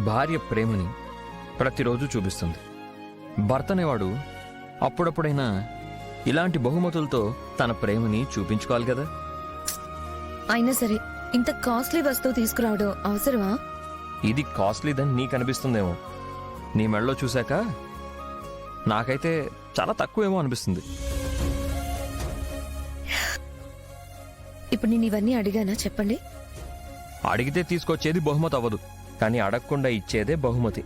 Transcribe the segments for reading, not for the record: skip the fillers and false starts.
భార్య ప్రేమని ప్రతిరోజు చూపిస్తుంది. భర్త అనేవాడు అప్పుడప్పుడైనా ఇలాంటి బహుమతులతో తన ప్రేమని చూపించుకోవాలి కదా. అయినా సరే ఇంత కాస్ట్లీ వస్తువు తీసుకురావడం అవసరమా? ఇది కాస్ట్లీదని నీకు అనిపిస్తుందేమో, నీ మెడలో చూశాక నాకైతే చాలా తక్కువేమో అనిపిస్తుంది. ఇప్పుడు నేను ఇవన్నీ అడిగానా చెప్పండి? అడిగితే తీసుకొచ్చేది బహుమతి అవ్వదు, కానీ అడగకుండా ఇచ్చేదే బహుమతి.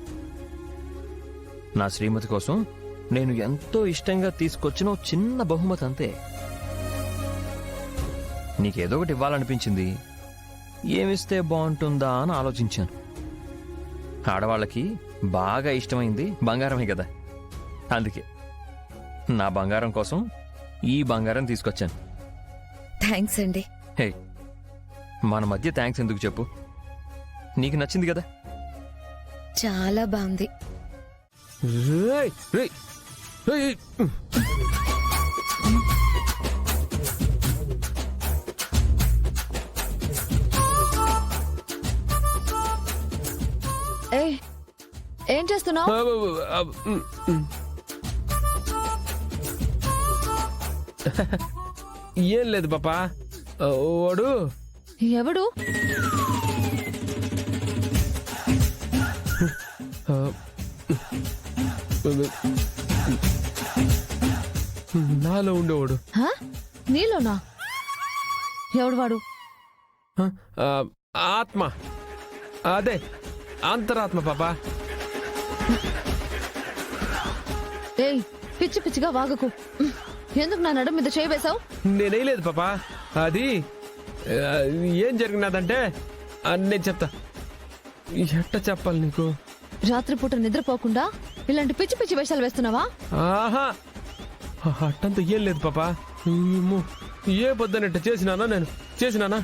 నా శ్రీమతి కోసం నేను ఎంతో ఇష్టంగా తీసుకొచ్చిన ఓ చిన్న బహుమతి అంతే. నీకేదో ఒకటి ఇవ్వాలనిపించింది, ఏమిస్తే బాగుంటుందా అని ఆలోచించాను. ఆడవాళ్ళకి బాగా ఇష్టమైంది బంగారమే కదా, అందుకే నా బంగారం కోసం ఈ బంగారం తీసుకొచ్చాను. థ్యాంక్స్ అండి. హే, మన మధ్య థ్యాంక్స్ ఎందుకు చెప్పు, నీకు నచ్చింది కదా. చాలా బాగుంది. రేయ్, రేయ్, రేయ్. ఏయ్, ఏం చేస్తున్నావు? ఏం లేదు పాపా, వాడు ఎవడు? నాలో ఉండేవాడు. హ? నీలోనా? ఎవడు వాడు? ఆత్మ, అదే అంతరాత్మ పాపా. ఏయ్, పిచ్చి పిచ్చిగా వాగకు. ఎందుకు నా నడుం మీద చేయి వేశావు? నేనేయలేదు పాపా, అది ఏం జరిగినదంటే నేను చెప్తా. ఎట్ట చెప్పాలి నీకు? రాత్రిపూట నిద్రపోకుండా ఇలాంటి పిచ్చి పిచ్చి వేషాలు వేస్తున్నావా? ఆహా, అట్టంతా ఏం లేదు పాపా. ఏ పొద్దునట్ట చేసినానా? నేను చేసినానా?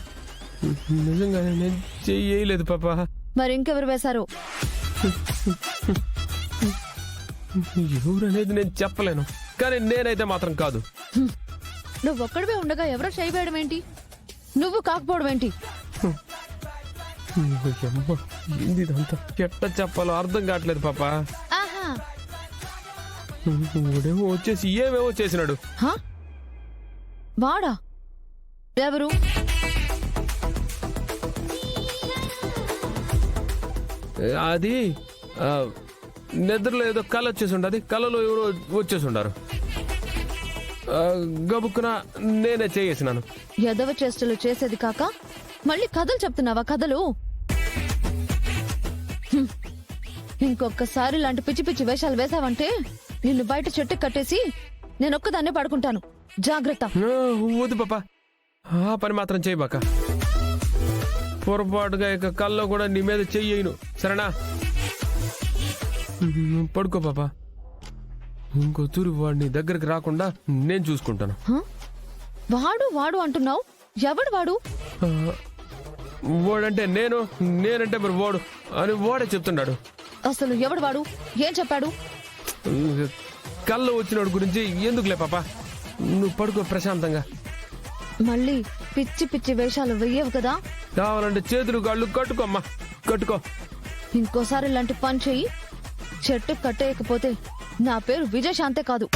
నిజంగా నేను చెయ్యలేదు పాపా. మరి ఇంకెవరు వేశారు? ఎవరనేది నేను చెప్పలేను, కానీ నేనైతే మాత్రం కాదు. నువ్వు ఒక్కడివే ఉండగా ఎవరో చేయి వేయడం ఏంటి? నువ్వు కాకపోవడం ఏంటి? ఏంది ఇదంతా? ఎట్ట చెప్పాలో అర్థం కావట్లేదు పాపా. ఆహా, వాడేమో వచ్చేసి ఏమేమో చేసినాడు. హ? వాడా? ఎవరు? అది నిద్రలో ఏదో కళ వచ్చేసి ఉండదు, కళలో ఎవరో వచ్చేసి ఉండారు. గబుక్కున నేనే చేసినాను. ఎదవ చేష్టలు చేసేది కాక మళ్ళీ కథలు చెప్తున్నావా? కథలు ఇంకొకసారి ఇలాంటి పిచ్చి పిచ్చి వేషాలు వేసావంటే నిన్ను బయట చెట్టు కట్టేసి నేనొక్కదాన్నే పడుకుంటాను. జాగ్రత్త. వద్దు పాపా, ఆ పని మాత్రం చేయబాక. పొరపాటుగా ఇక కల్లో కూడా నీ మీద చెయ్యను, సరేనా? పడుకో పాపా. ఇంకో తూరి వాడిని దగ్గరికి రాకుండా నేను చూసుకుంటాను. హ? వాడు వాడు అంటున్నావు, ఎవడు వాడు? వాడంటే నేను, నేనంటే మరి వాడు అని వాడే చెప్తున్నాడు. అసలు ఎవడు వాడు? ఏం చెప్పాడు? కళ్ళు వచ్చినోడు గురించి ఎందుకులే పాపా, నువ్వు పడుకో ప్రశాంతంగా. మళ్ళీ పిచ్చి పిచ్చి వేషాలు వెయ్యవు కదా? కావాలంటే చేతులు కాళ్ళు కట్టుకోమ్మా, కట్టుకో. ఇంకోసారి ఇలాంటి పని చెయ్యి, చెట్టు కట్టేయకపోతే నా పేరు విజయశాంతే కాదు.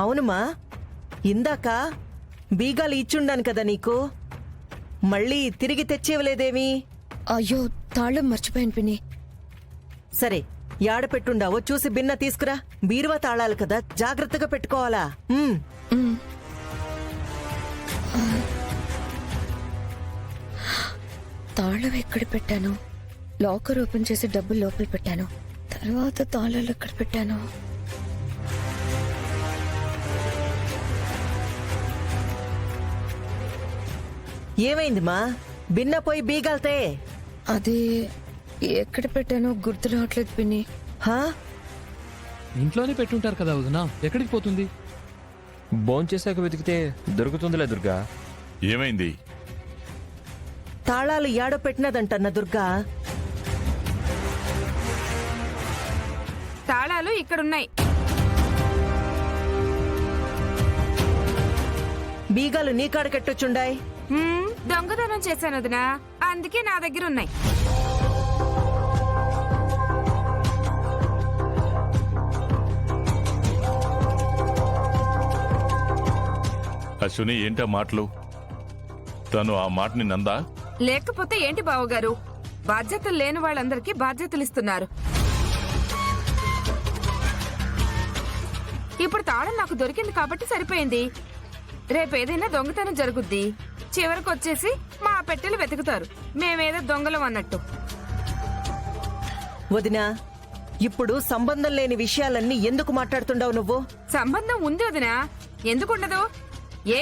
అవునుమా, ఇందాక బీగాలు ఇచ్చుండాను కదా నీకు, మళ్ళీ తిరిగి తెచ్చేవలేదేమి? అయ్యో, తాళం మర్చిపోయాను పిన్ని. సరే, యాడ పెట్టుండావో చూసి బిన్న తీసుకురా. బీరువా తాళాలు కదా, జాగ్రత్తగా పెట్టుకోవాలా. తాళం ఎక్కడ పెట్టాను? లాకర్ ఓపెన్ చేసి డబ్బులు లోపల పెట్టాను. తర్వాత తాళాలు ఎక్కడ పెట్టాను? ఏమైందిమా? బిన్న పోయి బీగాల్తే. అది ఎక్కడ పెట్టానో గుర్తు రావట్లేదు పిన్ని. హా? ఇంట్లోనే పెట్టుంటారు కదా వదినా, ఎక్కడికి పోతుంది? భోంచేశాక వెతికితే దొరుకుతుందిలే దుర్గా. ఏమైంది? తాళాలు యాడో పెట్టినదంటన్న దుర్గా. తాళాలు ఇక్కడున్నాయి. బీగాలు నీ కాడకెట్టొచ్చుండాయ్? దొంగతనం చేశాను వదినా, అందుకే నా దగ్గర ఉన్నాయి. అశ్విని ఏంటా మాటలు? తను ఆ మాటని నందా? లేకపోతే ఏంటి బావగారు, బాధ్యతలు లేని వాళ్ళందరికీ బాధ్యతలు ఇస్తున్నారు. ఇప్పుడు తాళం నాకు దొరికింది కాబట్టి సరిపోయింది. రేపేదైనా దొంగతనం జరుగుద్ది, చివరికి వచ్చేసి మా పెట్టెలు వెతుకుతారు మేమేదో దొంగలం అన్నట్టు. వదినా, ఇప్పుడు సంబంధం లేని విషయాలన్నీ ఎందుకు మాట్లాడుతుండవు నువ్వు? సంబంధం ఉంది వదినా, ఎందుకుండదు? ఏ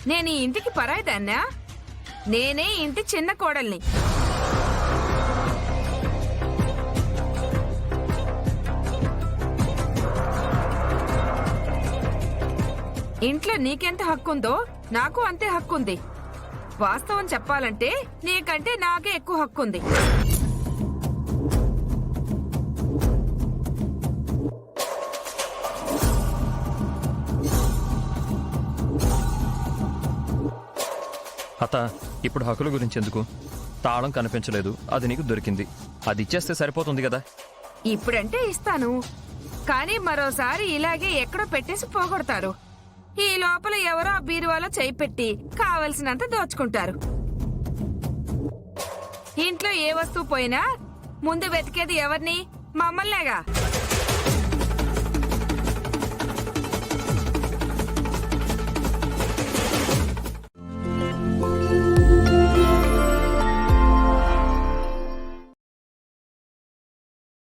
నేను ఈ ఇంటికి పరాయిదాన్నా? నేనే ఈ ఇంటి చిన్న కోడల్ని. ఇంట్లో నీకెంత హక్కుందో నాకు అంతే హక్కుంది. వాస్తవం చెప్పాలంటే నీకంటే నాకే ఎక్కువ హక్కుంది. అత్త, ఇప్పుడు హక్కుల గురించి ఎందుకు? తాళం కనిపించలేదు, అది నీకు దొరికింది, అది ఇచ్చేస్తే సరిపోతుంది కదా. ఇప్పుడంటే ఇస్తాను, కానీ మరోసారి ఇలాగే ఎక్కడో పెట్టేసి పోగొడతారు. ఈ లోపల ఎవరో ఆ బీరువాలో చేయి పెట్టి కావలసినంత దోచుకుంటారు. ఇంట్లో ఏ వస్తువు పోయినా ముందు వెతికేది ఎవరిని? మమ్మల్నేగా.